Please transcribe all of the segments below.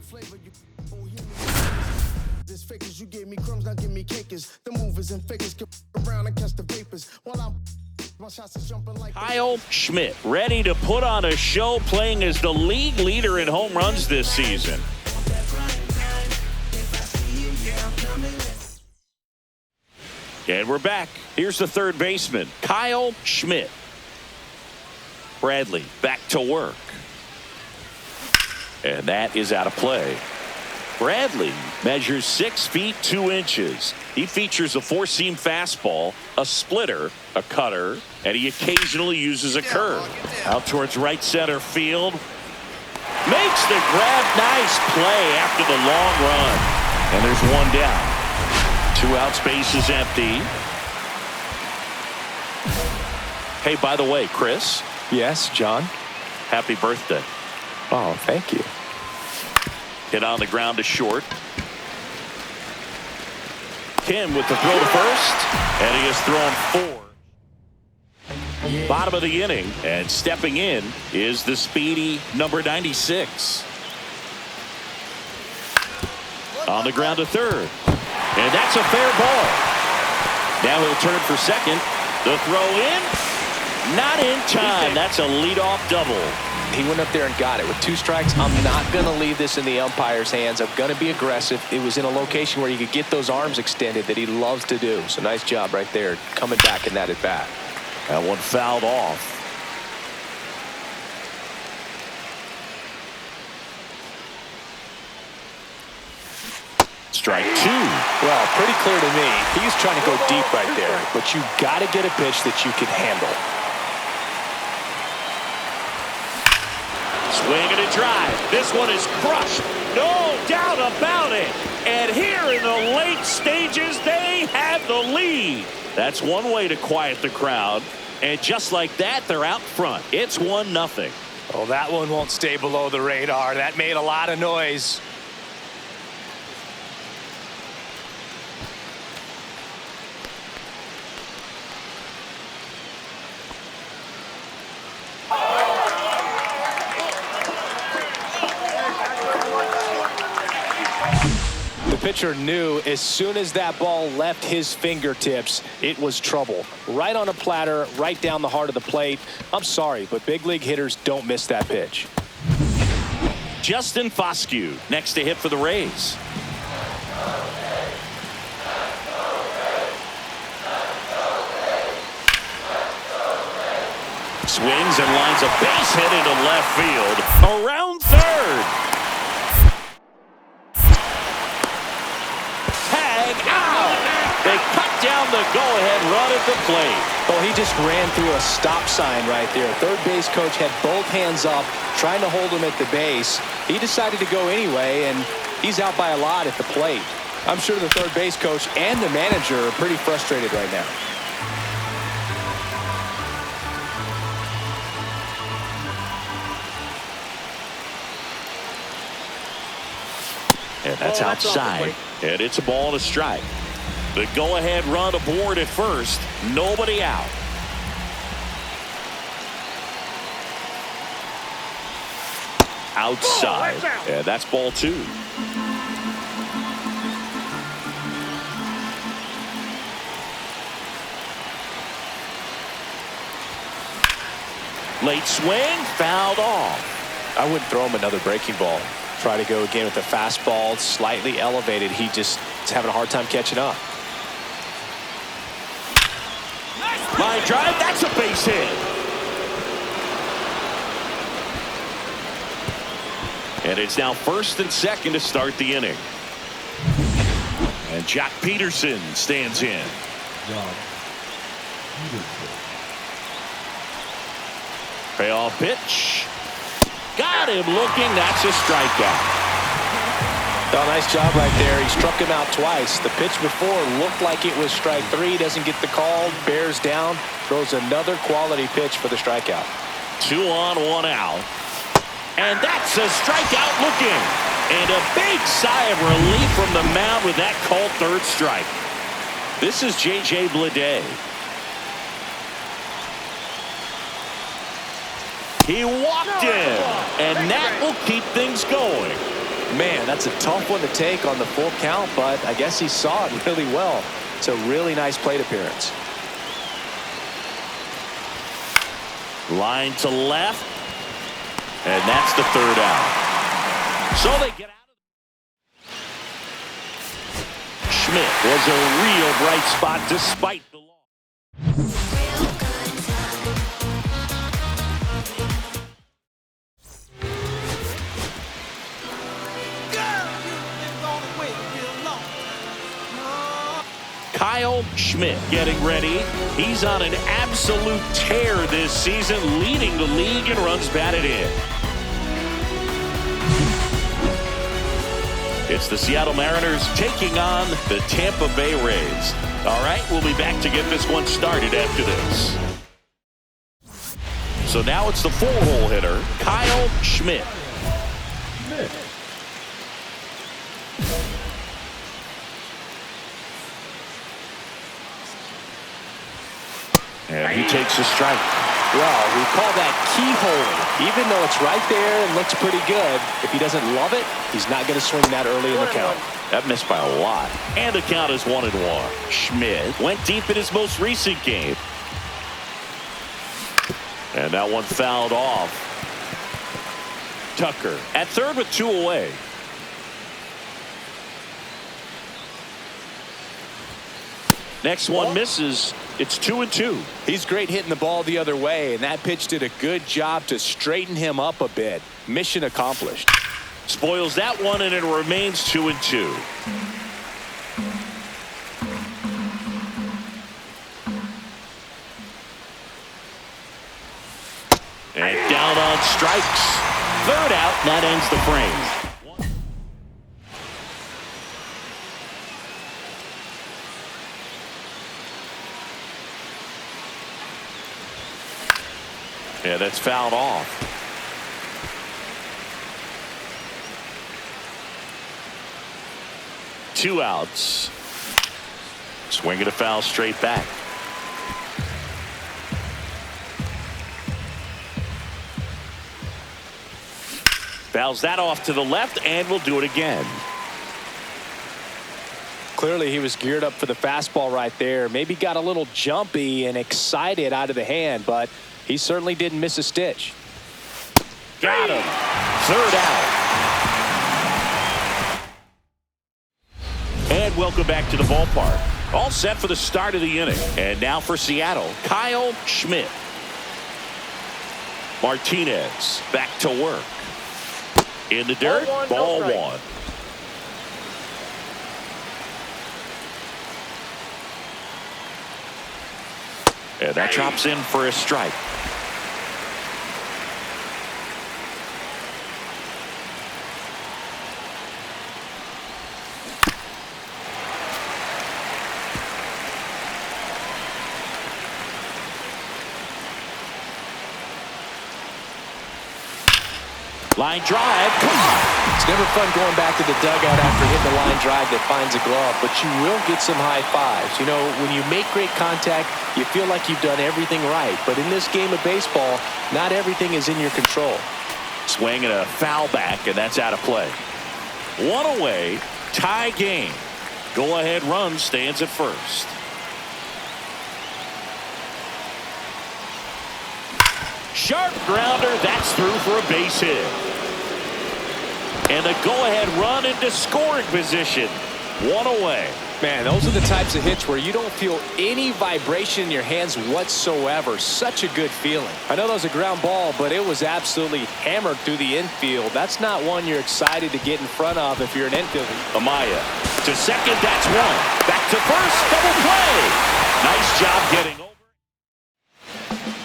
flavor you this fakers, you gave me crumbs, now give me cakers. The movers and fakers get around and catch the vapors while I'm my shots is jumping like Kyle Schmidt ready to put on a show, playing as the league leader in home runs this season. And we're back. Here's the third baseman, Kyle Schmidt. Bradley back to work. And that is out of play. Bradley measures 6 feet 2 inches. He features a four-seam fastball, a splitter, a cutter, and he occasionally uses a curve. Out towards right center field. Makes the grab. Nice play after the long run. And there's one down. 2 outs, base is empty. Hey, by the way, Chris. Yes, John. Happy birthday. Oh, thank you. Hit on the ground to short. Kim with the throw to first, and he has thrown 4. Bottom of the inning, and stepping in is the speedy number 96. On the ground to third, and that's a fair ball. Now he'll turn for second. The throw in, not in time. That's a leadoff double. He went up there and got it with 2 strikes. I'm not going to leave this in the umpire's hands. I'm going to be aggressive. It was in a location where you could get those arms extended that he loves to do. So nice job right there, coming back in that at bat. That one fouled off. Strike 2. Well, pretty clear to me. He's trying to go deep right there, but you got to get a pitch that you can handle. Swing and a drive. This one is crushed. No doubt about it. And here in the late stages, they have the lead. That's one way to quiet the crowd. And just like that, they're out front. It's 1-0. Oh, that one won't stay below the radar. That made a lot of noise. The pitcher knew as soon as that ball left his fingertips, it was trouble. Right on a platter, right down the heart of the plate. I'm sorry, but big league hitters don't miss that pitch. Justin Foscue next to hit for the Rays. Swings and lines a base hit into left field. Around third. They cut down the go-ahead run at the plate. Oh, he just ran through a stop sign right there. Third base coach had both hands up, trying to hold him at the base. He decided to go anyway, and he's out by a lot at the plate. I'm sure the third base coach and the manager are pretty frustrated right now. And that's outside. And it's a ball and a strike. The go-ahead run aboard at first. Nobody out. Outside. And that's ball 2. Late swing, fouled off. I wouldn't throw him another breaking ball. Try to go again with the fastball, slightly elevated. He just is having a hard time catching up. Line drive, that's a base hit. And it's now first and second to start the inning. And Jack Peterson stands in. Payoff pitch. Got him looking. That's a strikeout. Oh, nice job right there. He struck him out twice. The pitch before looked like it was strike 3. Doesn't get the call. Bears down. Throws another quality pitch for the strikeout. 2 on, 1 out. And that's a strikeout looking. And a big sigh of relief from the mound with that called third strike. This is J.J. Bleday. He walked in, and that will keep things going. Man, that's a tough one to take on the full count, but I guess he saw it really well. It's a really nice plate appearance. Line to left. And that's the third out. So they get out of it. Schmidt was a real bright spot despite the loss. Kyle Schmidt getting ready. He's on an absolute tear this season, leading the league in runs batted in. It's the Seattle Mariners taking on the Tampa Bay Rays. All right, we'll be back to get this one started after this. So now it's the four-hole hitter, Kyle Schmidt. And he takes a strike. Well, we call that keyhole. Even though it's right there and looks pretty good, if he doesn't love it, he's not going to swing that early in the count. That missed by a lot. And the count is 1-1. Schmidt went deep in his most recent game. And that one fouled off. Tucker at third with 2 away. Next one misses. It's 2-2. He's great hitting the ball the other way, and that pitch did a good job to straighten him up a bit. Mission accomplished. Spoils that one, and it remains 2-2. And down on strikes. Third out, and that ends the frame. Yeah, that's fouled off. Two outs. Swinging a foul straight back. Fouls that off to the left, and we'll do it again. Clearly he was geared up for the fastball right there. Maybe got a little jumpy and excited out of the hand, but he certainly didn't miss a stitch. Got him. Third out. And welcome back to the ballpark. All set for the start of the inning. And now for Seattle, Kyle Schmidt. Martinez back to work. In the dirt, ball one. And that drops in for a strike. Line drive. Come on. It's never fun going back to the dugout after hitting the line drive that finds a glove, but you will get some high fives. You know, when you make great contact, you feel like you've done everything right. But in this game of baseball, not everything is in your control. Swing and a foul back, and that's out of play. One away, tie game. Go-ahead run stands at first. Sharp grounder, that's through for a base hit. And a go-ahead run into scoring position. One away. Man, those are the types of hits where you don't feel any vibration in your hands whatsoever. Such a good feeling. I know that was a ground ball, but it was absolutely hammered through the infield. That's not one you're excited to get in front of if you're an infielder. Amaya to second, that's one. Back to first, double play. Nice job getting over.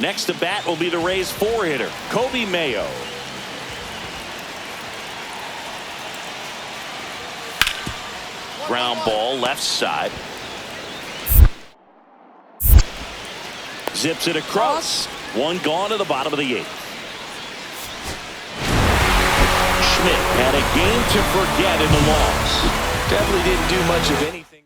Next to bat will be the Rays four-hitter, Kobe Mayo. Ground ball left side. Zips it across. One gone to the bottom of the eighth. Schmidt had a game to forget in the loss. Definitely didn't do much of anything.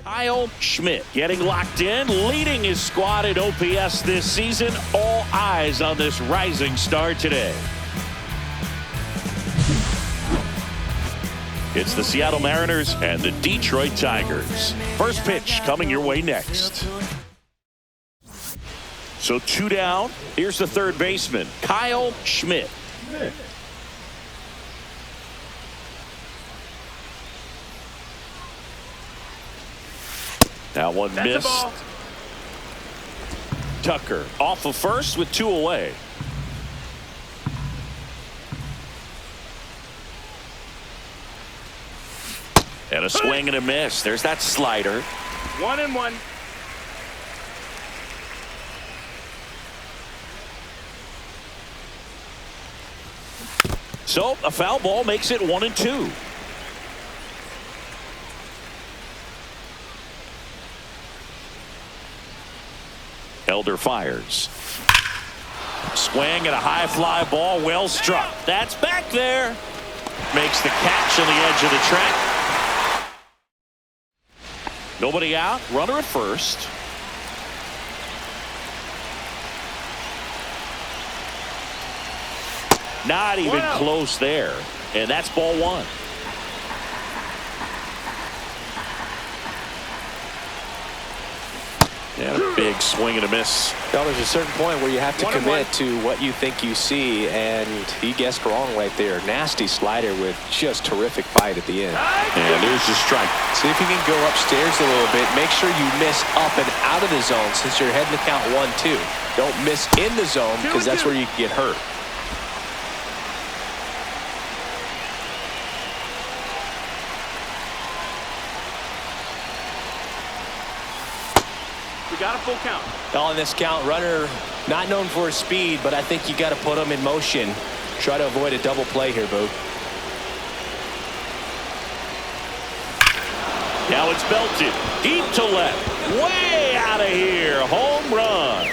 Kyle Schmidt getting locked in, leading his squad at OPS this season. All eyes on this rising star today. It's the Seattle Mariners and the Detroit Tigers. First pitch coming your way next. So 2 down. Here's the third baseman, Kyle Schmidt. That one missed. Tucker off of first with 2 away. And a swing and a miss. There's that slider. 1-1. So a foul ball makes it 1-2. Elder fires. Swing and a high fly ball, well struck. That's back there. Makes the catch on the edge of the track. Nobody out, runner at first. Not even close there. And that's ball 1. And a big swing and a miss. Well, there's a certain point where you have to commit to what you think you see, and he guessed wrong right there. Nasty slider with just terrific bite at the end. And there's the strike. See if you can go upstairs a little bit. Make sure you miss up and out of the zone since you're heading to count 1-2. Don't miss in the zone because that's where you can get hurt. We got a full count. On this count, runner not known for his speed, but I think you got to put him in motion. Try to avoid a double play here, Boog. Now it's belted deep to left, way out of here. Home run.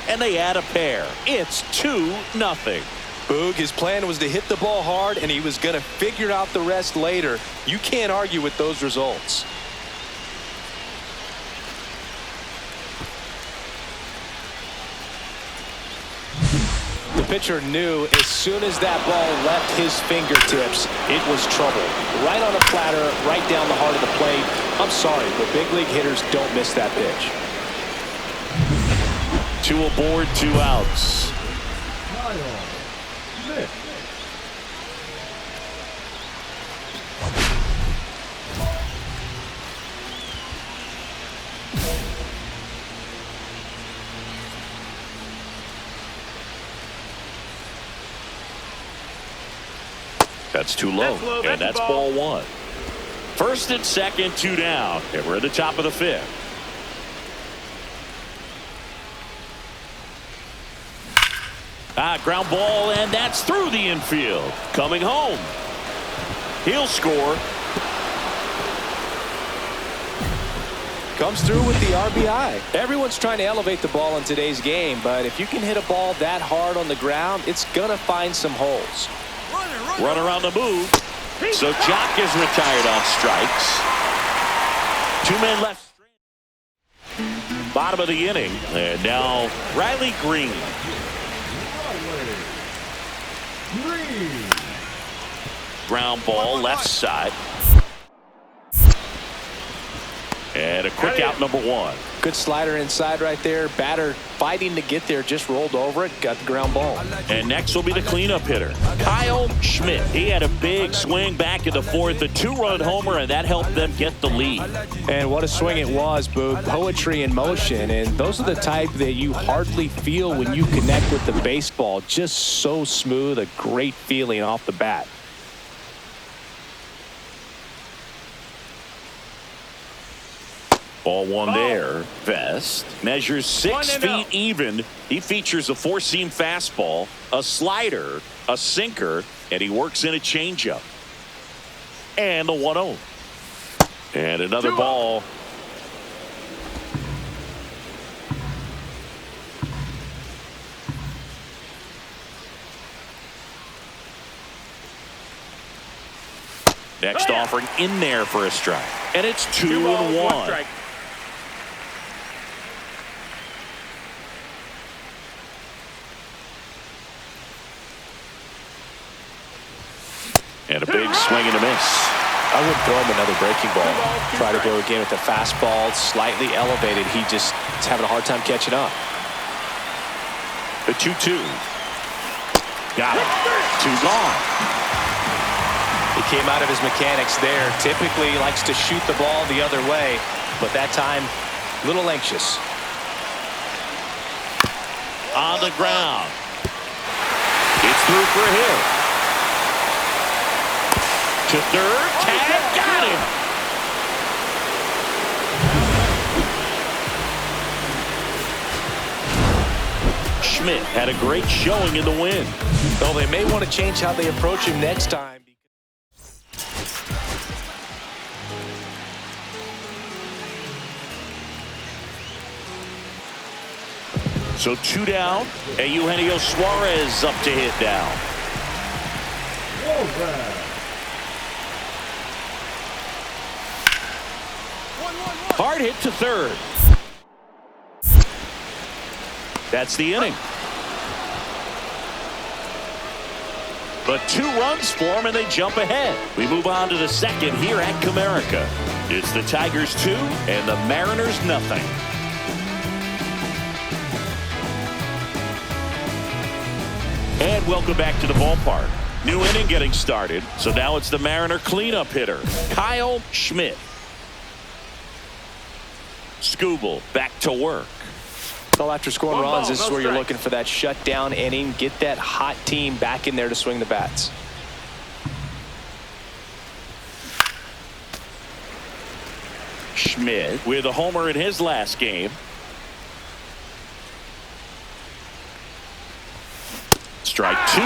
And they add a pair. It's 2-0. Boog, his plan was to hit the ball hard, and he was going to figure out the rest later. You can't argue with those results. The pitcher knew as soon as that ball left his fingertips, it was trouble. Right on a platter, right down the heart of the plate. I'm sorry, but big league hitters don't miss that pitch. 2 aboard, 2 outs. That's too low, and that's ball 1. First and second, 2 down, and we're at the top of the 5th. Ground ball, and that's through the infield. Coming home. He'll score. Comes through with the RBI. Everyone's trying to elevate the ball in today's game, but if you can hit a ball that hard on the ground, it's going to find some holes. Runner on the move. So Jock is retired on strikes. 2 men left. Bottom of the inning. And now Riley Green. Ground ball left side. And a quick out, number 1. Good slider inside right there. Batter fighting to get there, just rolled over it, got the ground ball. And next will be the cleanup hitter, Kyle Schmidt. He had a big swing back in the 4th, a 2-run homer, and that helped them get the lead. And what a swing it was, Boog. Poetry in motion, and those are the type that you hardly feel when you connect with the baseball. Just so smooth, a great feeling off the bat. Ball 1 there. Vest measures 6 feet even. He features a 4-seam fastball, a slider, a sinker, and he works in a changeup. And the 1-0. And another ball. Next offering in there for a strike. And it's 2 2 balls, and 1 1. strike. And a big swing and a miss. I wouldn't throw him another breaking ball. 2 balls, 2 Try to go strikes. again with the fastball, slightly elevated. He just is having a hard time catching up. The 2-2. Got it. 2 gone. He came out of his mechanics there. Typically he likes to shoot the ball the other way, but that time a little anxious. On the ground. It's through for a hit. To third. Tag. Got him. Schmidt had a great showing in the win. Well, they may want to change how they approach him next time. So 2 down, and Eugenio Suarez up to hit now. Hard hit to third. That's the inning. But 2 runs for them, and they jump ahead. We move on to the second here at Comerica. It's the Tigers 2 and the Mariners nothing. And welcome back to the ballpark. New inning getting started. So now it's the Mariner cleanup hitter, Kyle Schmidt. Skubal back to work. Well, after scoring 1 runs, ball, this is no where you're strike. looking for that shutdown inning. Get that hot team back in there to swing the bats. Schmidt with a homer in his last game. Strike 2.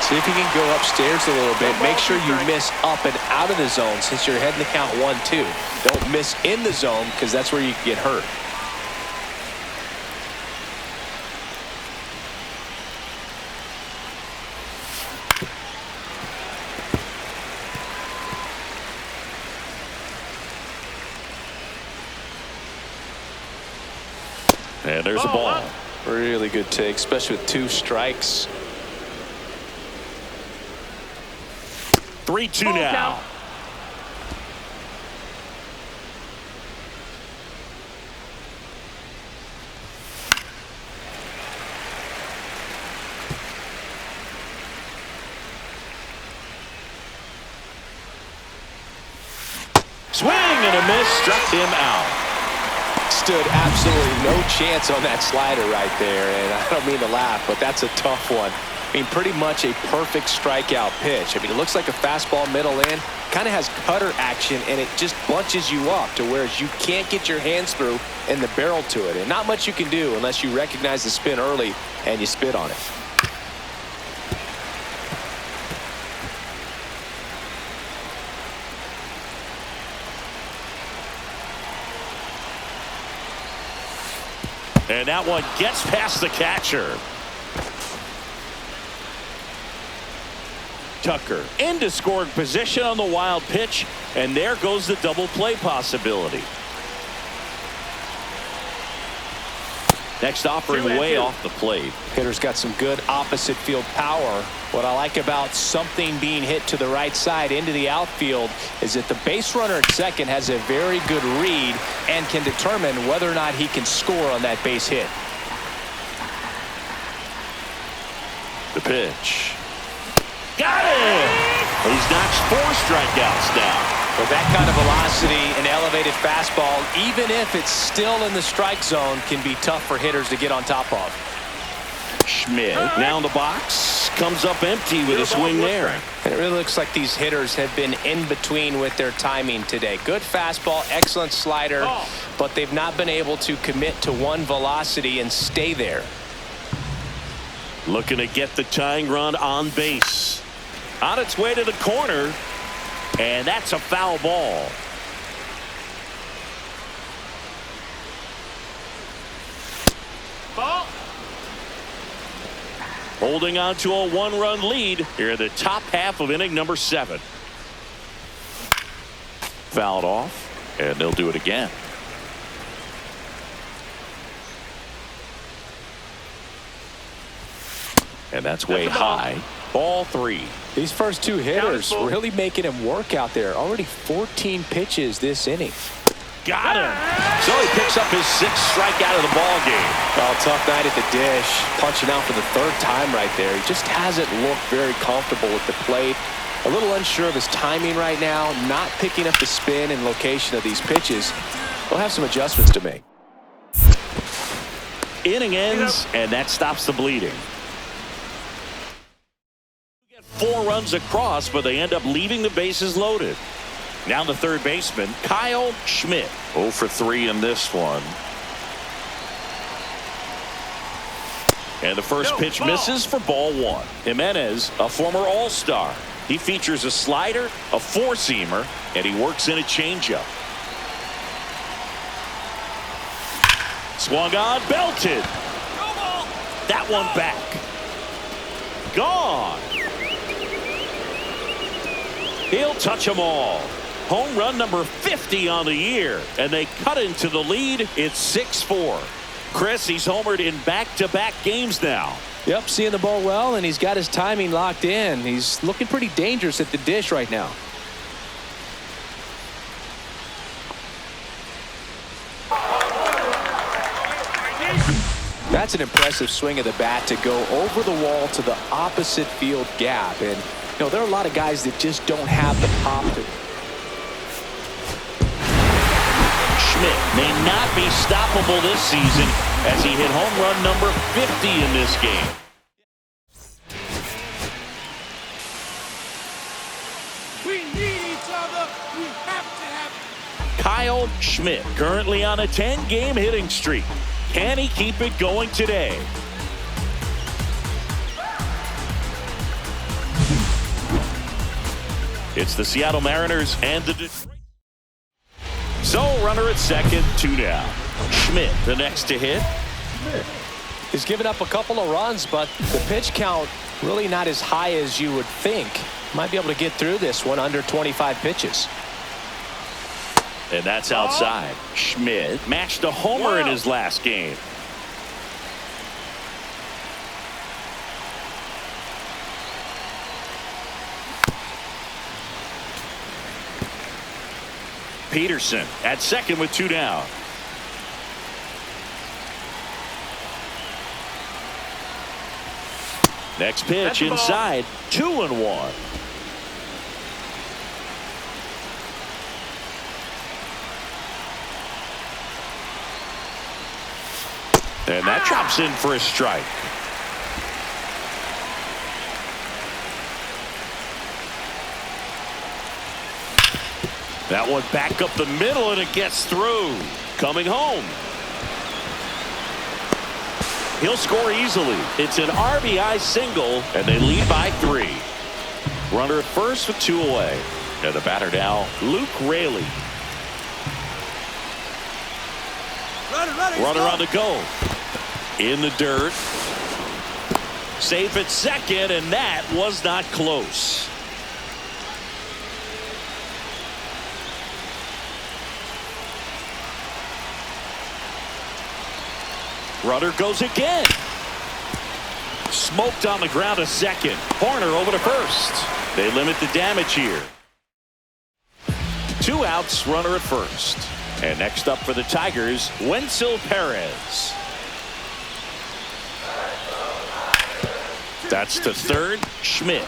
See if you can go upstairs a little bit. Make sure you miss up and out of the zone since you're heading the count 1-2. Don't miss in the zone because that's where you can get hurt. And there's a ball. Really good take, especially with 2 strikes. 3-2 Ball now. count. Swing and a miss, struck him out. Stood absolutely no chance on that slider right there, and I don't mean to laugh, but that's a tough one. I mean, pretty much a perfect strikeout pitch. I mean, it looks like a fastball middle in, kind of has cutter action, and it just bunches you up to whereas you can't get your hands through and the barrel to it. And not much you can do unless you recognize the spin early and you spit on it. And that one gets past the catcher. Tucker into scoring position on the wild pitch, and there goes the double play possibility. Next offering 2-2. way off the plate. Hitter's got some good opposite field power. What I like about something being hit to the right side into the outfield is that the base runner at second has a very good read and can determine whether or not he can score on that base hit. The pitch. Got it! He's notched 4 strikeouts now. With that kind of velocity and elevated fastball, even if it's still in the strike zone, can be tough for hitters to get on top of. Schmidt now in the box, comes up empty with a swing there. And it really looks like these hitters have been in between with their timing today. Good fastball, excellent slider, but they've not been able to commit to one velocity and stay there. Looking to get the tying run on base. On its way to the corner, and that's a foul ball. Ball. Holding on to a 1-run lead here in the top half of inning number 7. Fouled off, and they'll do it again. And that's way high. Ball 3. These first two hitters really making him work out there. Already 14 pitches this inning. Got him. So he picks up his 6th strikeout of the ball game. Oh, tough night at the dish. Punching out for the 3rd time right there. He just hasn't looked very comfortable with the plate. A little unsure of his timing right now. Not picking up the spin and location of these pitches. He'll have some adjustments to make. Inning ends, and that stops the bleeding. 4 runs across, but they end up leaving the bases loaded. Now the third baseman, Kyle Schmidt. 0 for 3 in this one. And the first pitch misses for ball 1. Jimenez, a former All-Star. He features a slider, a four-seamer, and he works in a changeup. Swung on, belted. That one back. Gone. He'll touch them all. Home run number 50 on the year, and they cut into the lead. It's 6-4. Chris, he's homered in back-to-back games now. Yep, seeing the ball well, and he's got his timing locked in. He's looking pretty dangerous at the dish right now. That's an impressive swing of the bat to go over the wall to the opposite field gap. And, you know, there are a lot of guys that just don't have the pop to. Schmidt may not be stoppable this season as he hit home run number 50 in this game. We need each other. We have to have. Kyle Schmidt currently on a 10-game hitting streak. Can he keep it going today? It's the Seattle Mariners and the Detroit. So runner at second, 2 down. Schmidt the next to hit. He's given up a couple of runs, but the pitch count really not as high as you would think. Might be able to get through this one under 25 pitches. And that's outside. Schmidt matched a homer in his last game. Peterson at second with 2 down. Next pitch inside, 2-1. And that drops in for a strike. That one back up the middle, and it gets through. Coming home. He'll score easily. It's an RBI single, and they lead by 3. Runner at first with 2 away. And the batter now, Luke Raley. Runner on the go. In the dirt. Safe at second, and that was not close. Runner goes again. Smoked on the ground to second. Horner over to first. They limit the damage here. 2 outs, runner at first. And next up for the Tigers, Wenzel Perez. That's to third, Schmidt.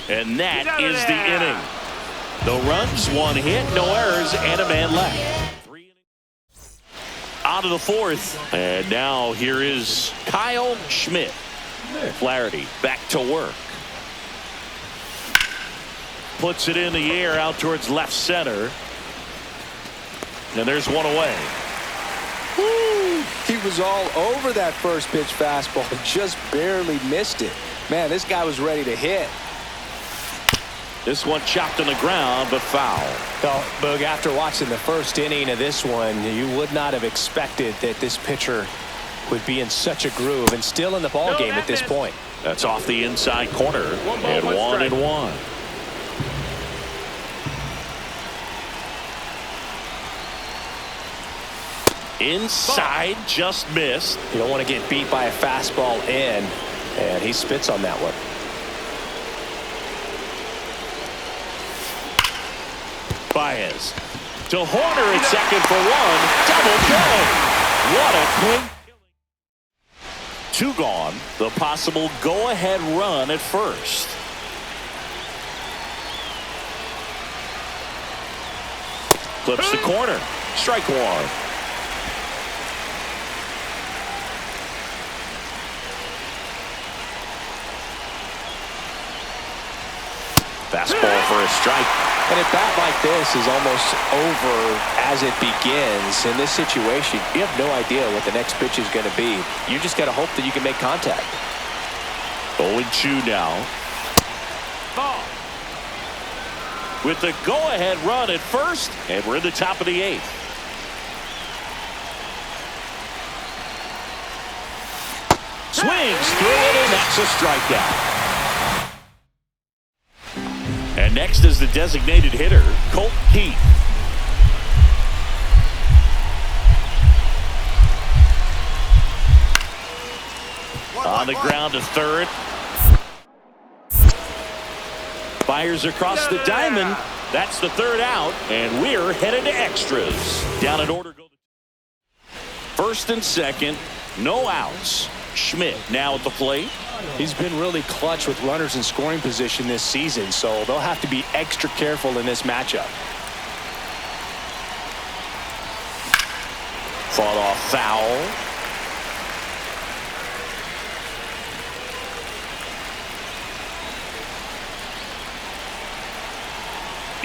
And that is the inning. No runs, 1 hit, no errors, and a man left. Out of the 4th, and now here is Kyle Schmidt. Flaherty back to work. Puts it in the air out towards left center. And there's 1 away. Woo! He was all over that first pitch fastball, just barely missed it. Man, this guy was ready to hit. This one chopped on the ground, but foul. Well, Boog, after watching the first inning of this one, you would not have expected that this pitcher would be in such a groove and still in the ball game at this point. That's off the inside corner, and 1-1. Inside, just missed. You don't want to get beat by a fastball in, and he spits on that one. Baez to Horner at second for one. Double play. What a quick. Two gone. The possible go-ahead run at first. Clips the corner. Strike one. Fastball for a strike. And a bat like this is almost over as it begins. In this situation, you have no idea what the next pitch is going to be. You just got to hope that you can make contact. 0-2 now. Ball. With the go-ahead run at first, and we're in the top of the eighth. Swings through it, and that's a strikeout. And next is the designated hitter, Colt Keith. On the ground to third. Fires across the diamond. That's the third out, and we're headed to extras. Down in order. First and second, no outs. Schmidt now at the plate. He's been really clutch with runners in scoring position this season, so they'll have to be extra careful in this matchup. Fought off foul.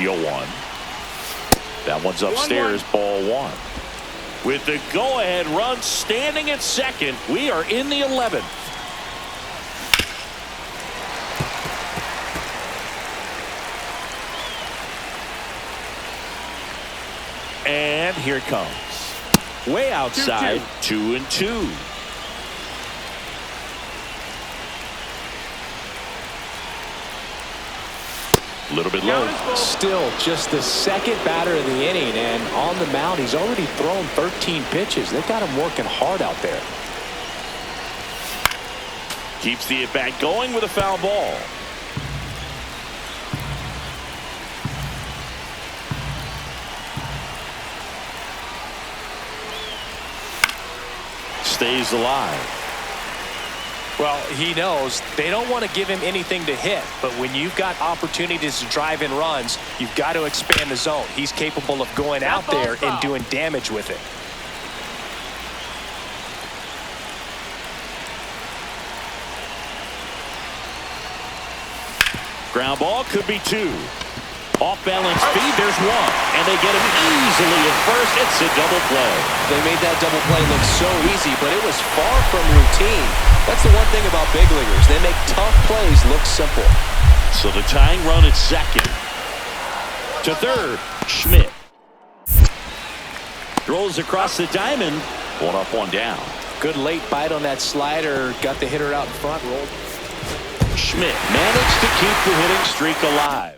One. That one's upstairs, 1-1. Ball one. With the go-ahead run standing at second, we are in the 11th. And here it comes. Way outside, 2-2. A little bit low. Still just the second batter of the inning, and on the mound, he's already thrown 13 pitches. They've got him working hard out there. Keeps the at-bat going with a foul ball. Stays alive. Well, he knows they don't want to give him anything to hit, but when you've got opportunities to drive in runs, you've got to expand the zone. He's capable of going out there and doing damage with it. Ground ball could be two. Off balance speed, there's one. And they get him easily at first. It's a double play. They made that double play look so easy, but it was far from routine. That's the one thing about big leaguers. They make tough plays look simple. So the tying run at second. To third, Schmidt. Throws across the diamond. One up, one down. Good late bite on that slider. Got the hitter out in front. Rolled. Schmidt managed to keep the hitting streak alive.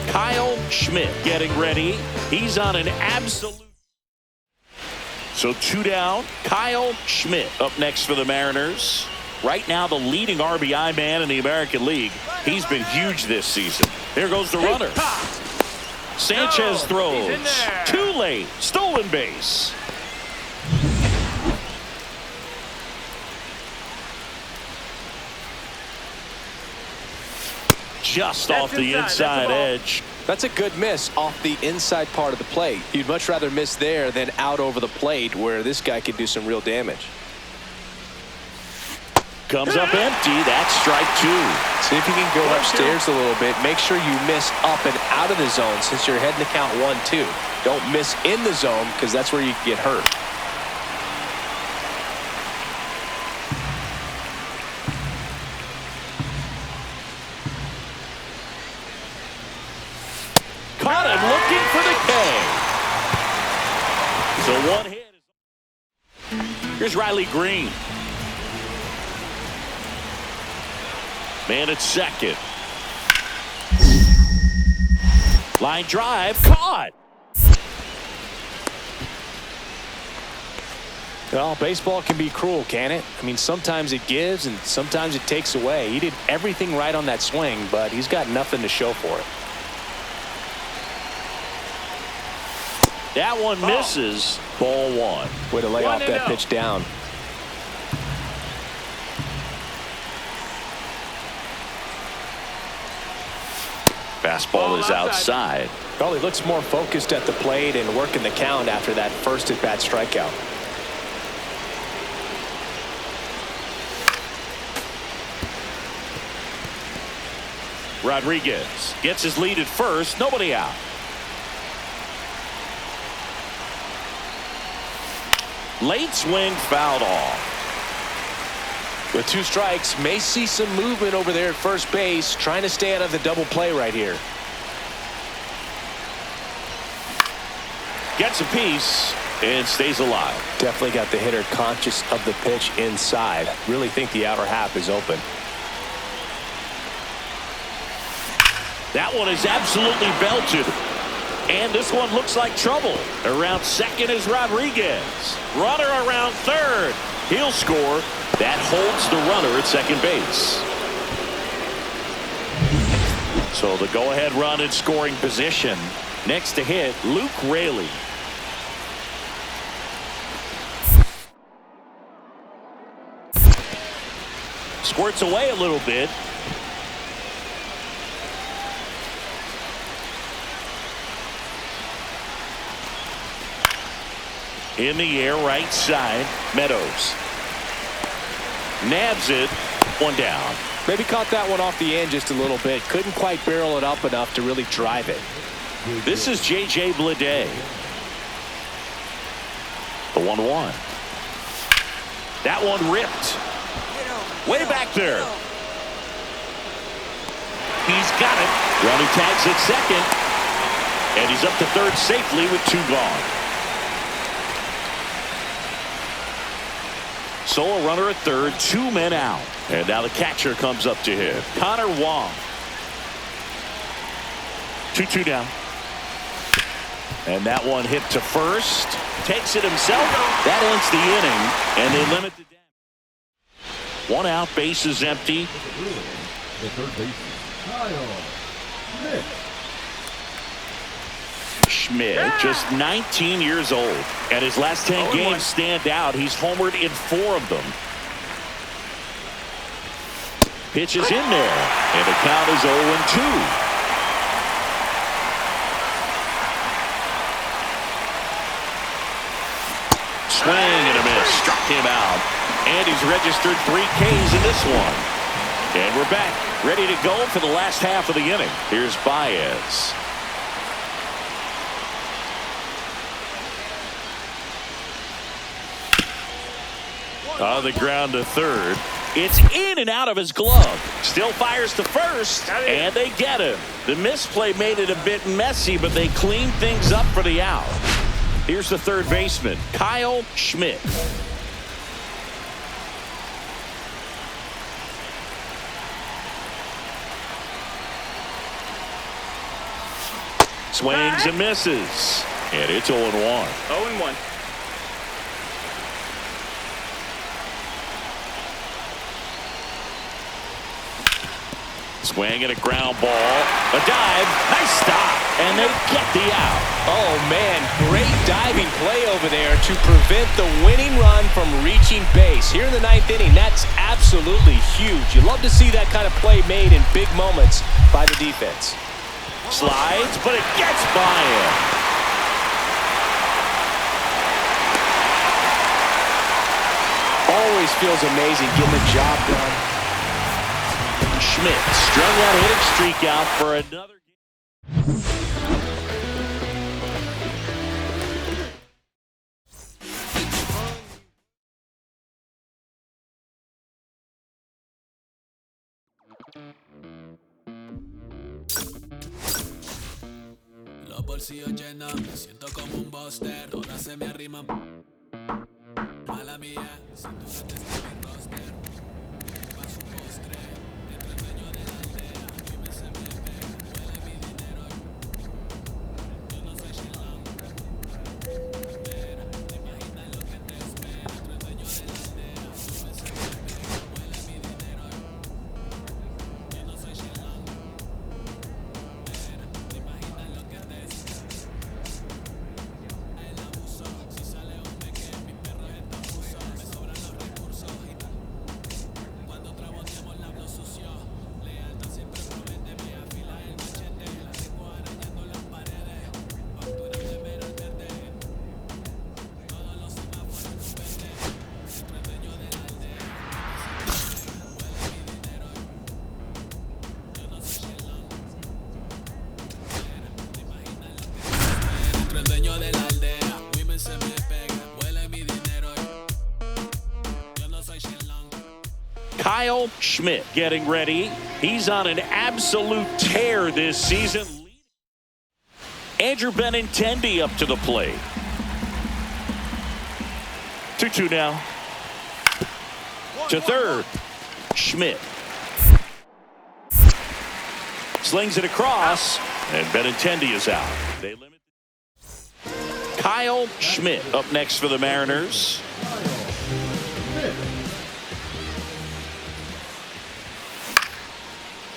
Kyle Schmidt getting ready. He's on an absolute. So two down. Kyle Schmidt up next for the Mariners. Right now the leading RBI man in the American League. He's been huge this season. Here goes the runner. Sanchez throws. Too late. Stolen base. Just off the inside edge. That's a good miss off the inside part of the plate. You'd much rather miss there than out over the plate where this guy could do some real damage. Comes up empty. That's strike two. See if you can go upstairs a little bit. Make sure you miss up and out of the zone since you're heading to count 1-2. Don't miss in the zone because that's where you can get hurt. Caught him looking for the K. So one hit. Here's Riley Green. Man at second. Line drive, caught. Well, baseball can be cruel, can it? I mean, sometimes it gives and sometimes it takes away. He did everything right on that swing, but he's got nothing to show for it. That one misses. Ball one. Way to lay off that pitch down. Fastball is outside. Well, he looks more focused at the plate and working the count after that first at-bat strikeout. Rodriguez gets his lead at first. Nobody out. Late swing fouled off. With 2 strikes, may see some movement over there at first base, trying to stay out of the double play right here. Gets a piece and stays alive. Definitely got the hitter conscious of the pitch inside. Really think the outer half is open. That one is absolutely belted. And this one looks like trouble. Around second is Rodriguez. Runner around third. He'll score. That holds the runner at second base. So the go-ahead run in scoring position. Next to hit, Luke Raley. Squirts away a little bit. In the air, right side, Meadows. Nabs it, one down. Maybe caught that one off the end just a little bit. Couldn't quite barrel it up enough to really drive it. This is J.J. Bleday. The 1-1. That one ripped. Way back there. He's got it. Running tags at second. And he's up to third safely with 2 gone. So a runner at third, 2 men out. And now the catcher comes up to hit. Connor Wong. 2-2 down. And that one hit to first. Takes it himself. That ends the inning. And they limit the damage. 1 out, base is empty. The third base, Kyle Schmidt, just 19 years old. And his last 10 games stand out. He's homered in 4 of them. Pitch is in there. And the count is 0-2. Swing and a miss. Struck him out. And he's registered 3 Ks in this one. And we're back. Ready to go for the last half of the inning. Here's Baez. On the ground to third. It's in and out of his glove. Still fires to first. And they get him. The misplay made it a bit messy, but they cleaned things up for the out. Here's the third baseman, Kyle Schmidt. Swings and misses. And it's 0-1. 0-1. Swing and a ground ball. A dive. Nice stop. And they get the out. Oh, man. Great diving play over there to prevent the winning run from reaching base. Here in the 9th inning, that's absolutely huge. You love to see that kind of play made in big moments by the defense. Slides, but it gets by him. Always feels amazing getting the job done. Schmidt strung that hitting streak out for another game. Los bolsillos llenos, me siento como un buster. Todas se me arriman. Mala mía, siento que te está mi roster. Pa' su postre, entre el dueño pollo de la aldea. Women se me pegan, huele mi dinero. Yo no soy Shenlong. Kyle Schmidt getting ready. He's on an absolute tear this season. Andrew Benintendi up to the plate. 2-2 now. To third. Schmidt. Slings it across, and Benintendi is out. They limit. Kyle Schmidt up next for the Mariners.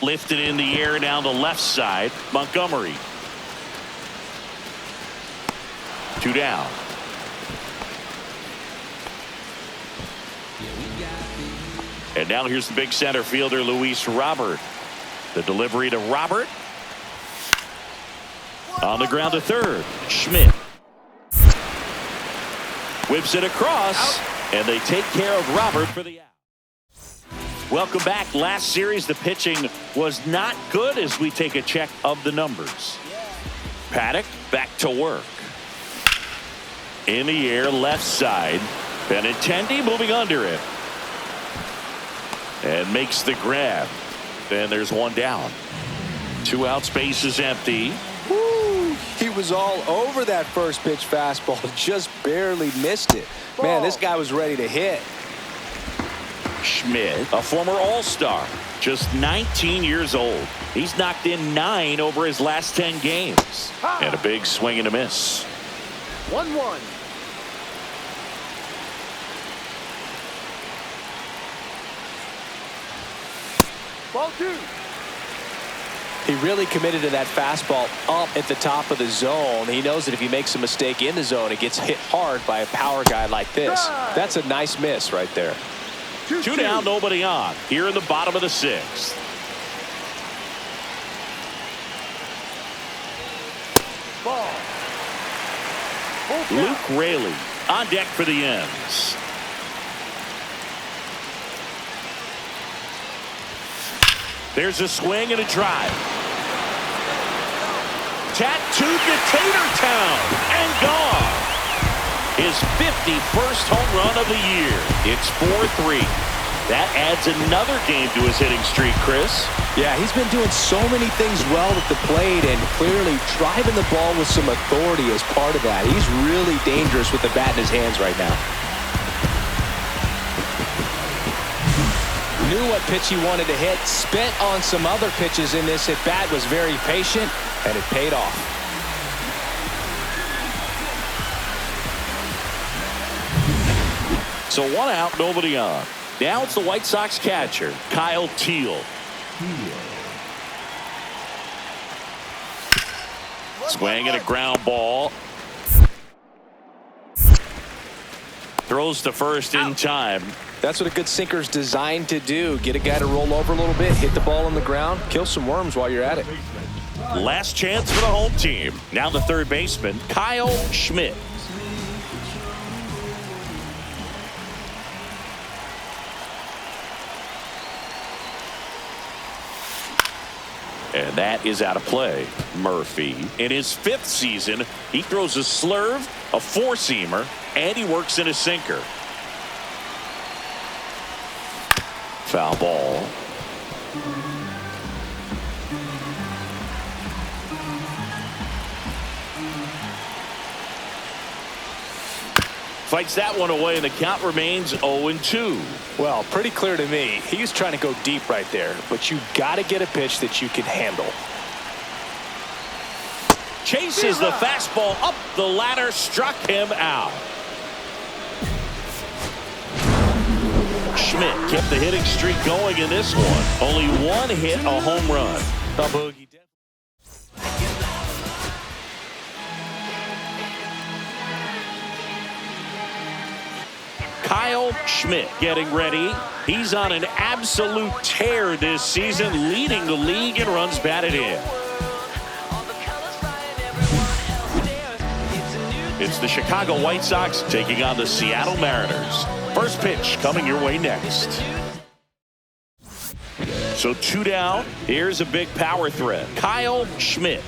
Lifted in the air down the left side. Montgomery. 2 down. And now here's the big center fielder, Luis Robert. The delivery to Robert. On the ground to third. Schmidt. Whips it across. And they take care of Robert for the out. Welcome back. Last series, the pitching was not good as we take a check of the numbers. Paddock back to work. In the air, left side. Benintendi moving under it. And makes the grab. And there's one down. 2 outs, base is empty. Woo! He was all over that first pitch fastball. Just barely missed it. Man, this guy was ready to hit. Schmidt, a former All-Star, just 19 years old. He's knocked in 9 over his last 10 games. And a big swing and a miss. 1-1. Ball 2. He really committed to that fastball up at the top of the zone. He knows that if he makes a mistake in the zone, it gets hit hard by a power guy like this. That's a nice miss right there. 2 down, nobody on. Here in the bottom of the 6th. Ball. Luke Raley on deck for the ends. There's a swing and a drive. Tattooed to Tatertown and gone. His 51st home run of the year. It's 4-3. That adds another game to his hitting streak, Chris. Yeah, he's been doing so many things well at the plate and clearly driving the ball with some authority as part of that. He's really dangerous with the bat in his hands right now. Knew what pitch he wanted to hit, spent on some other pitches in this at bat, was very patient, and it paid off. So 1 out, nobody on. Now it's the White Sox catcher, Kyle Teal. Swing and a ground ball. Throws to first in time. That's what a good sinker's designed to do. Get a guy to roll over a little bit, hit the ball on the ground, kill some worms while you're at it. Last chance for the home team. Now the third baseman, Kyle Schmidt. And that is out of play. Murphy, in his 5th season, he throws a slurve, a 4-seamer, and he works in a sinker. Foul ball. Fights that one away, and the count remains 0-2. Well, pretty clear to me. He's trying to go deep right there, but you got to get a pitch that you can handle. Chases the fastball up the ladder, struck him out. Schmidt kept the hitting streak going in this one. Only 1 hit, a home run. A boogie. Kyle Schmidt getting ready. He's on an absolute tear this season, leading the league in runs batted in. It's the Chicago White Sox taking on the Seattle Mariners. First pitch coming your way next. So 2 down. Here's a big power threat. Kyle Schmidt.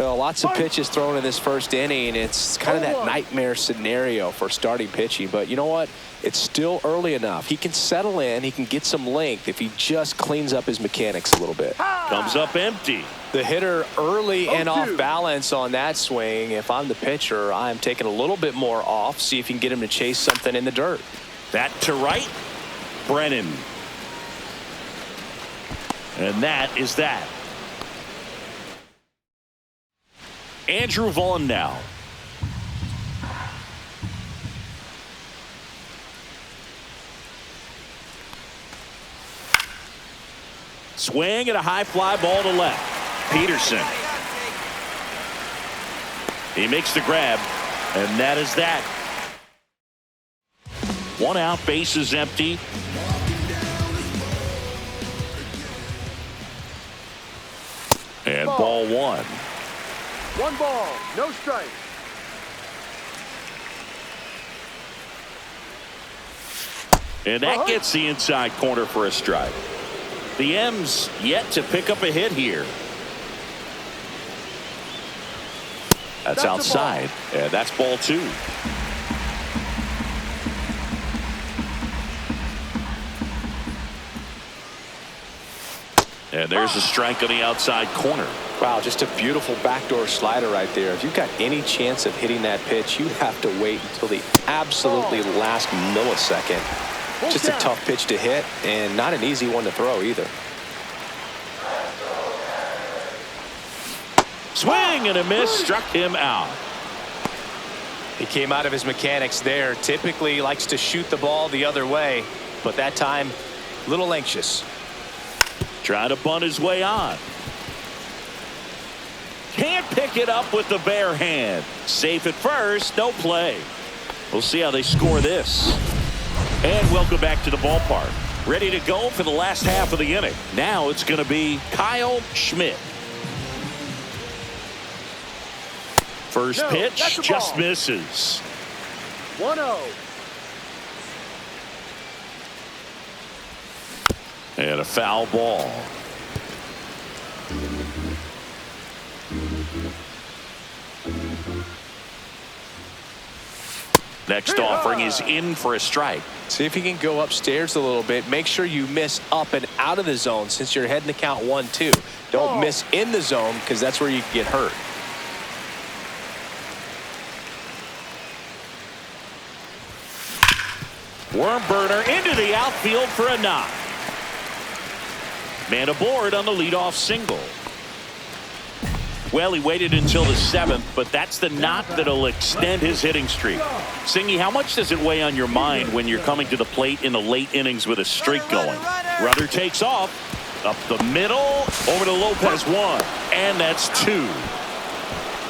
Well, lots of pitches thrown in this first inning. It's kind of that nightmare scenario for starting pitching. But you know what? It's still early enough. He can settle in. He can get some length if he just cleans up his mechanics a little bit. Comes up empty. The hitter early and off balance on that swing. If I'm the pitcher, I'm taking a little bit more off. See if you can get him to chase something in the dirt. That to right. Brennan. And that is that. Andrew Vaughn now. Swing and a high fly ball to left. Peterson. He makes the grab, and that is that. 1 out, bases empty. And ball 1. 1 ball, no strike. And that gets the inside corner for a strike. The M's yet to pick up a hit here. That's outside. And that's ball 2. And there's a strike on the outside corner. Wow, just a beautiful backdoor slider right there. If you've got any chance of hitting that pitch, you have to wait until the absolutely last millisecond. Just a tough pitch to hit, and not an easy one to throw either. Swing and a miss, struck him out. He came out of his mechanics there. Typically likes to shoot the ball the other way, but that time, a little anxious. Trying to bunt his way on. Can't pick it up with the bare hand. Safe at first, no play. We'll see how they score this. And welcome back to the ballpark. Ready to go for the last half of the inning. Now it's going to be Kyle Schmidt. First pitch just misses. 1-0. And a foul ball. Next offering is in for a strike. See if he can go upstairs a little bit. Make sure you miss up and out of the zone since you're heading to count 1-2. Don't miss in the zone because that's where you can get hurt. Worm burner into the outfield for a knock. Man aboard on the leadoff single. Well, he waited until the 7th, but that's the knock that'll extend his hitting streak. Singy, how much does it weigh on your mind when you're coming to the plate in the late innings with a streak going? Runner takes off, up the middle, over to Lopez 1, and that's 2.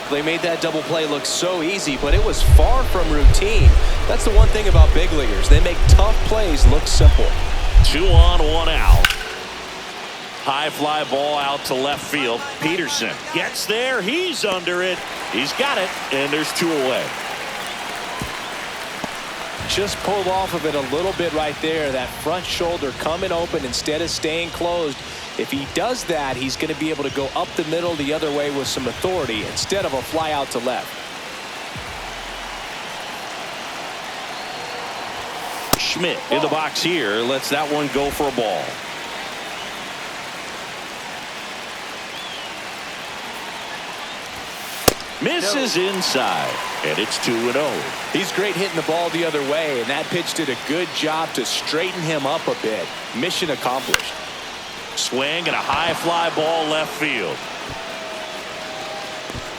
They made that double play look so easy, but it was far from routine. That's the one thing about big leaguers. They make tough plays look simple. 2 on, 1 out. High fly ball out to left field. Peterson gets there. He's under it. He's got it, and there's 2 away. Just pulled off of it a little bit right there. That front shoulder coming open instead of staying closed. If he does that, he's going to be able to go up the middle the other way with some authority instead of a fly out to left. Schmidt in the box here. Lets that one go for a ball. Misses inside, and it's 2-0. He's great hitting the ball the other way, and that pitch did a good job to straighten him up a bit. Mission accomplished. Swing and a high fly ball left field.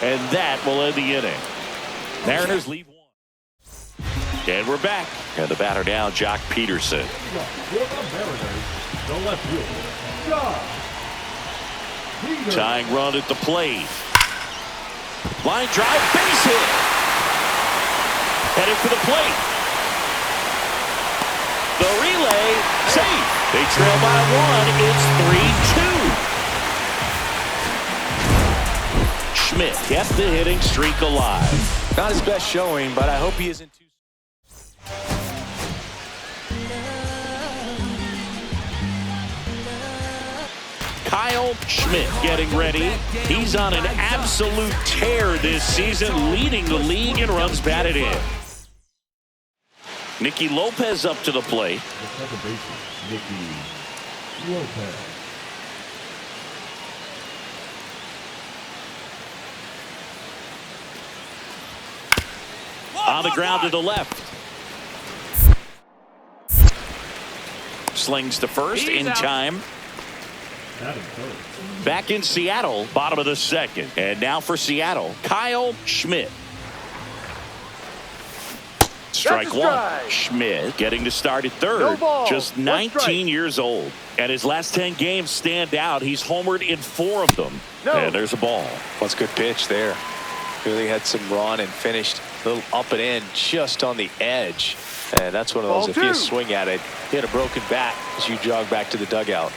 And that will end the inning. Mariners lead 1. And we're back. And the batter now, Jock Peterson. For the Mariners, the left fielder, Jock Peterson. Tying run at the plate. Line drive, base hit. Headed for the plate. The relay, safe. They trail by 1. It's 3-2. Schmidt kept the hitting streak alive. Not his best showing, but I hope he isn't too. Kyle Schmidt getting ready. He's on an absolute tear this season, leading the league in runs batted in. Nicky Lopez up to the plate. The second baseman, Nicky Lopez. On the ground to the left. Slings to first in time. Back in Seattle, bottom of the second. And now for Seattle, Kyle Schmidt. Strike one. Schmidt getting to start at third. No ball. Just 19 years old. And his last 10 games stand out. He's homered in 4 of them. No. And there's a ball. That's a good pitch there. Really had some run and finished a little up and in just on the edge. And that's one of those, Ball if you 2. swing at it, hit a broken bat as you jog back to the dugout.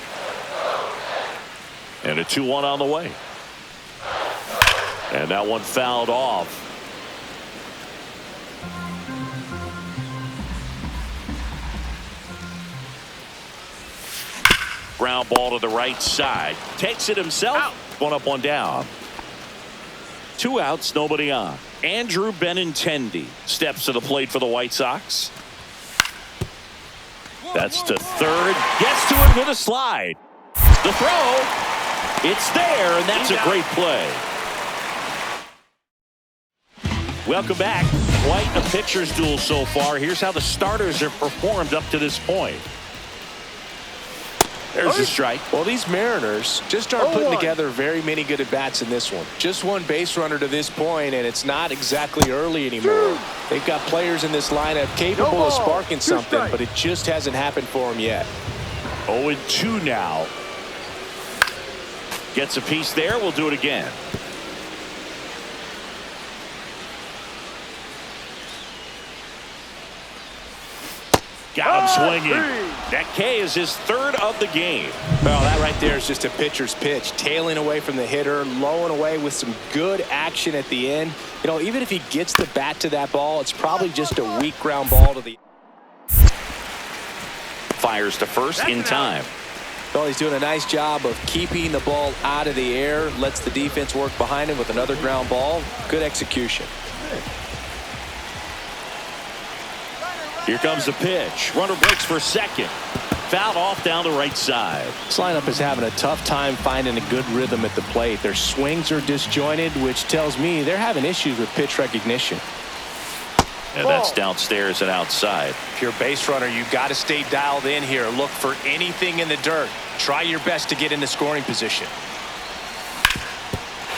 And a 2-1 on the way. And that one fouled off. Ground ball to the right side. Takes it himself. Out. 1 up, 1 down. 2 outs, nobody on. Andrew Benintendi steps to the plate for the White Sox. That's to third. Gets to it with a slide. The throw. It's there, and that's a great play. Welcome back. Quite a pitcher's duel so far. Here's how the starters have performed up to this point. There's a strike. Well, these Mariners just aren't putting together very many good at-bats in this one. Just 1 base runner to this point, and it's not exactly early anymore. They've got players in this lineup capable of sparking something, but it just hasn't happened for them yet. 0-2 now. Gets a piece there. We'll do it again. Got him swinging. That K is his 3rd of the game. Well, that right there is just a pitcher's pitch. Tailing away from the hitter, lowing away with some good action at the end. You know, even if he gets the bat to that ball, it's probably just a weak ground ball to the... Fires to first in time. Well, he's doing a nice job of keeping the ball out of the air. Lets the defense work behind him with another ground ball. Good execution. Here comes the pitch. Runner breaks for second. Fouled off down the right side. This lineup is having a tough time finding a good rhythm at the plate. Their swings are disjointed, which tells me they're having issues with pitch recognition. And that's downstairs and outside. If you're a base runner, you've got to stay dialed in here. Look for anything in the dirt. Try your best to get into scoring position.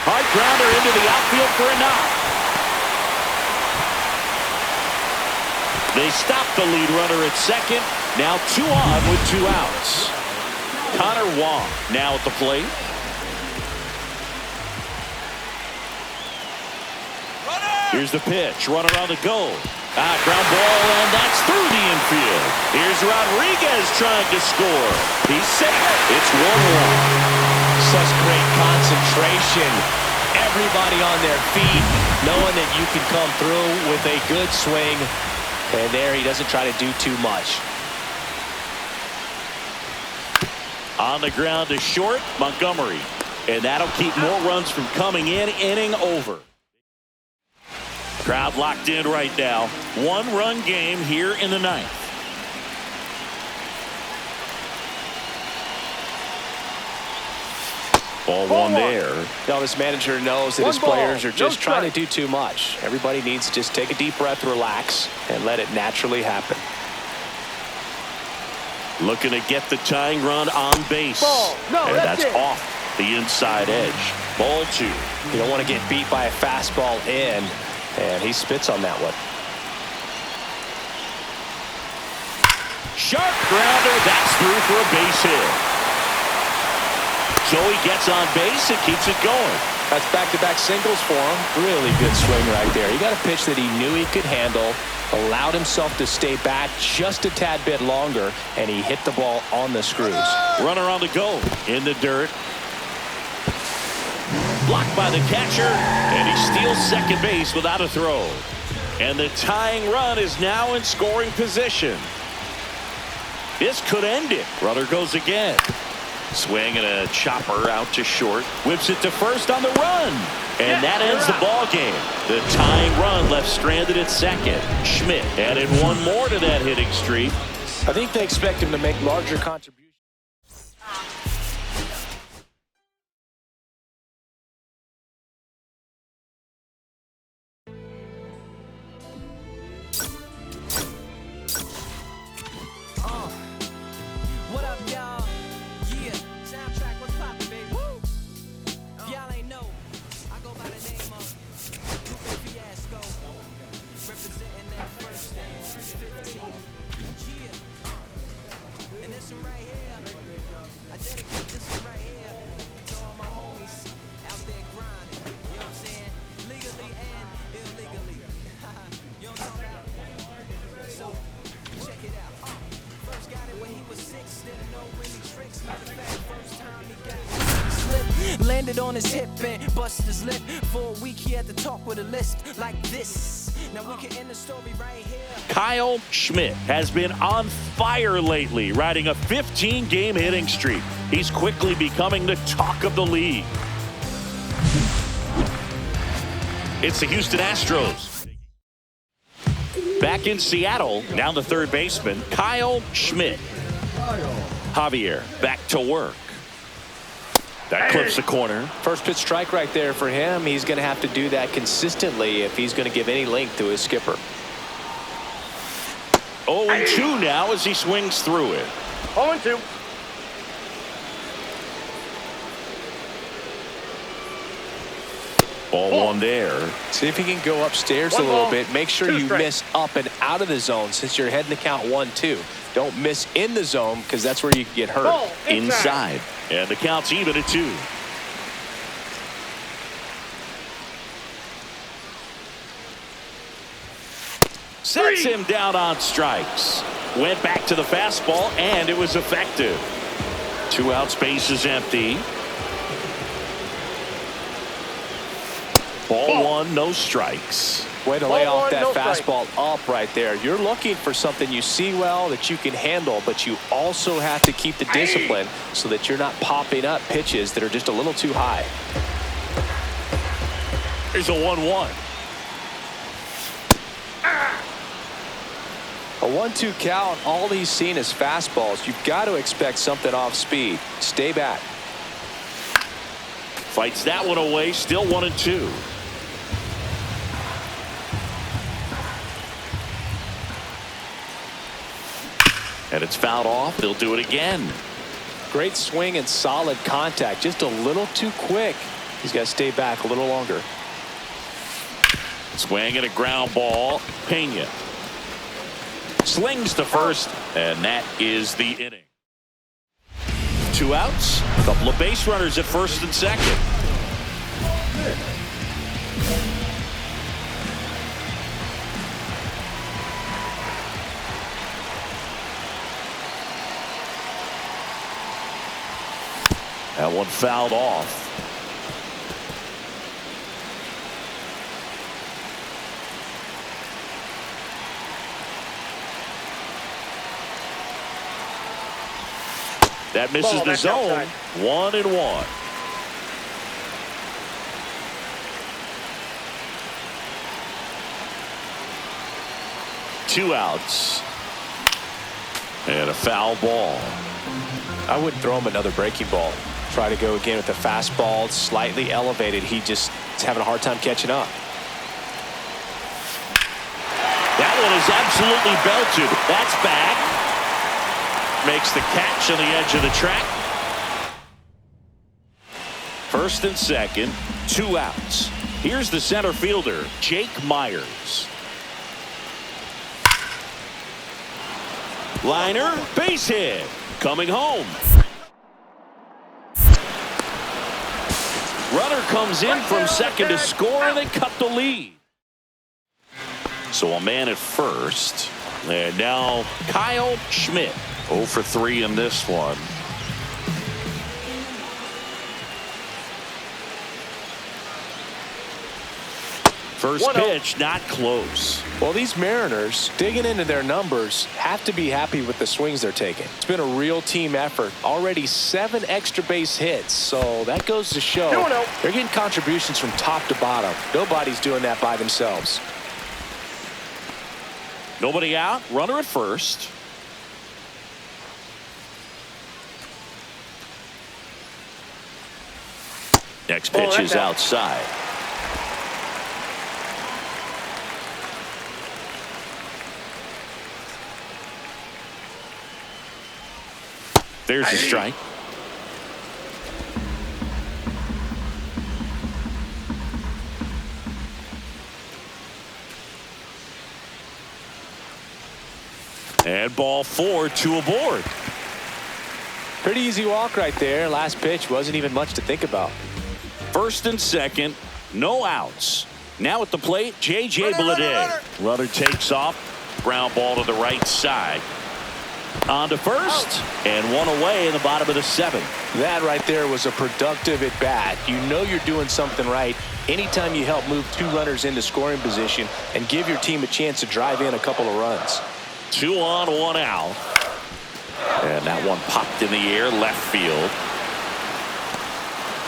Hard grounder into the outfield for a knock. They stop the lead runner at second. Now 2 on with 2 outs. Connor Wong now at the plate. Here's the pitch. Runner on the go. Ground ball, and that's through the infield. Here's Rodriguez trying to score. He's safe. It's 1-1. Such great concentration. Everybody on their feet, knowing that you can come through with a good swing. And there he doesn't try to do too much. On the ground to short, Montgomery. And that'll keep more runs from coming in. Inning over. Crowd locked in right now. 1-run game here in the 9th. Ball 1 there. Now this manager knows that his players are just trying to do too much. Everybody needs to just take a deep breath, relax, and let it naturally happen. Looking to get the tying run on base. And that's off the inside edge. Ball 2. You don't want to get beat by a fastball in, and he spits on that one. Sharp grounder. That's through for a base hit. So he gets on base and keeps it going. That's back-to-back singles for him. Really good swing right there. He got a pitch that he knew he could handle, allowed himself to stay back just a tad bit longer, and he hit the ball on the screws. Runner on the go in the dirt. Blocked by the catcher, and he steals second base without a throw. And the tying run is now in scoring position. This could end it. Runner goes again. Swing and a chopper out to short. Whips it to first on the run. And that ends the ball game. The tying run left stranded at second. Schmidt added one more to that hitting streak. I think they expect him to make larger contributions. What up, y'all? Yeah, soundtrack, what's poppin', baby? Woo! Y'all ain't know, I go by the name of Lupe Fiasco, representing that first and 15. Yeah, and this one right here, I dedicate this one right here to all my homies out there grinding. You know what I'm saying? Legally and illegally. You know what I'm talking about? So, check it out. First got it when he was 6, didn't know any tricks. Matter of fact, first time he got slip, landed on his hip and busted his lip. For a week he had to talk with a lisp like this. Now we can end the story right here. Kyle Schmidt has been on fire lately, riding a 15-game hitting streak. He's quickly becoming the talk of the league. It's the Houston Astros. Back in Seattle, now the third baseman, Kyle Schmidt. Javier back to work. That clips the corner. First pitch strike right there for him. He's going to have to do that consistently if he's going to give any length to his skipper. 0-2 now as he swings through it. 0-2. Ball one there. See if he can go upstairs a little bit. Make sure you miss up and out of the zone since you're heading to count 1-2. Don't miss in the zone because that's where you can get hurt. Ball Inside. And the count's even at 2. Sets him down on strikes. Went back to the fastball, and it was effective. 2 out, space is empty. Ball 1, no strikes. Way to lay off that fastball up right there. You're looking for something you see well that you can handle, but you also have to keep the discipline so that you're not popping up pitches that are just a little too high. Here's a 1-1. A 1-2 count, all he's seen is fastballs. You've got to expect something off speed. Stay back. Fights that one away, still 1-2. And it's fouled off. They'll do it again. Great swing and solid contact. Just a little too quick. He's got to stay back a little longer. Swing and a ground ball. Pena slings to first, and that is the inning. 2 outs. A couple of base runners at first and second. That one fouled off. That misses the zone. 1-1. Two outs. And a foul ball. I wouldn't throw him another breaking ball. Try to go again with the fastball, slightly elevated. He just is having a hard time catching up. That one is absolutely belted. That's back. Makes the catch on the edge of the track. First and second, 2 outs. Here's the center fielder, Jake Myers. Liner, base hit. Coming home. Runner comes in from second to score, and they cut the lead. So a man at first. And now Kyle Schmidt. 0 for 3 in this one. First 1-0. pitch, not close. Well, these Mariners, digging into their numbers, have to be happy with the swings they're taking. It's been a real team effort. Already 7 extra base hits, so that goes to show 2-0. they're getting contributions from top to bottom. Nobody's doing that by themselves. Nobody out, runner at first. Next pitch is outside. There's a strike. And ball 4, 2 aboard. Pretty easy walk right there. Last pitch wasn't even much to think about. First and second, no outs. Now at the plate, J.J. Bleday. Runner takes off. Ground ball to the right side. On to first, and one away in the bottom of the 7th. That right there was a productive at bat. You know you're doing something right anytime you help move 2 runners into scoring position and give your team a chance to drive in a couple of runs. 2 on, 1 out. And that one popped in the air, left field.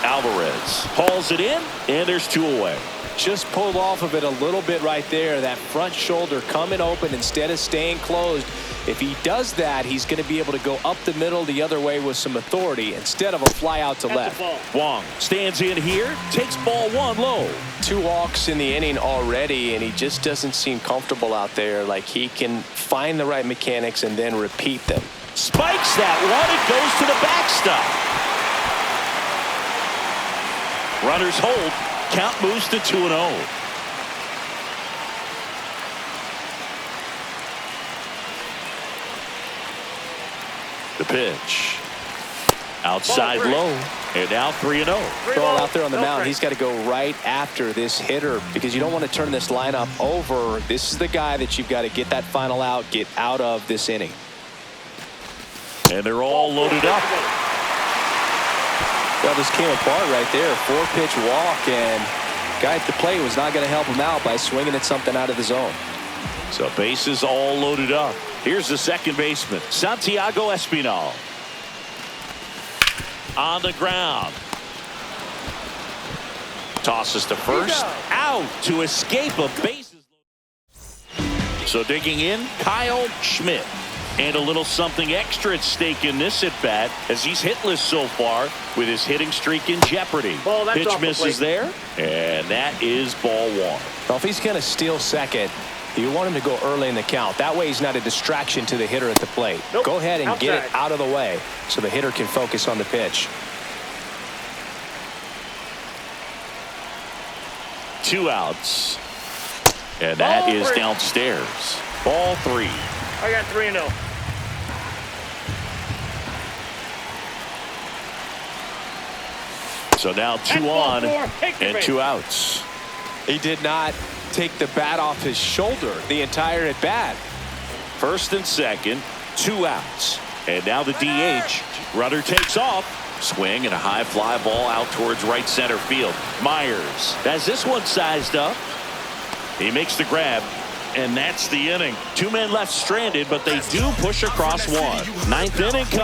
Alvarez hauls it in, and there's 2 away. Just pulled off of it a little bit right there. That front shoulder coming open instead of staying closed. If he does that, he's going to be able to go up the middle the other way with some authority instead of a fly out to left. Wong stands in here, takes ball 1 low. 2 walks in the inning already, and he just doesn't seem comfortable out there. Like he can find the right mechanics and then repeat them. Spikes that one. It goes to the backstop. Runners hold. Count moves to 2-0. The pitch. Outside low. And now 3-0. Throwing out there on the mound, he's got to go right after this hitter because you don't want to turn this lineup over. This is the guy that you've got to get that final out, get out of this inning. And they're all loaded up. Well, this came apart right there. 4-pitch walk, and guy at the plate was not going to help him out by swinging at something out of the zone. So bases all loaded up. Here's the second baseman, Santiago Espinal. On the ground. Tosses to first. Out to escape a bases. So digging in, Kyle Schmidt. And a little something extra at stake in this at bat as he's hitless so far with his hitting streak in jeopardy. Pitch misses there, and that is ball 1. Well, if he's going to steal second, you want him to go early in the count. That way he's not a distraction to the hitter at the plate. Go ahead and get it out of the way so the hitter can focus on the pitch. 2 outs. And that is downstairs. Ball 3. I got 3-0. So now 2 on and 2 outs. He did not take the bat off his shoulder the entire at bat. First and second, 2 outs. And now the DH. Runner takes off. Swing and a high fly ball out towards right center field. Myers has this one sized up. He makes the grab. And that's the inning. 2 men left stranded, but they do push across 1. 9th inning.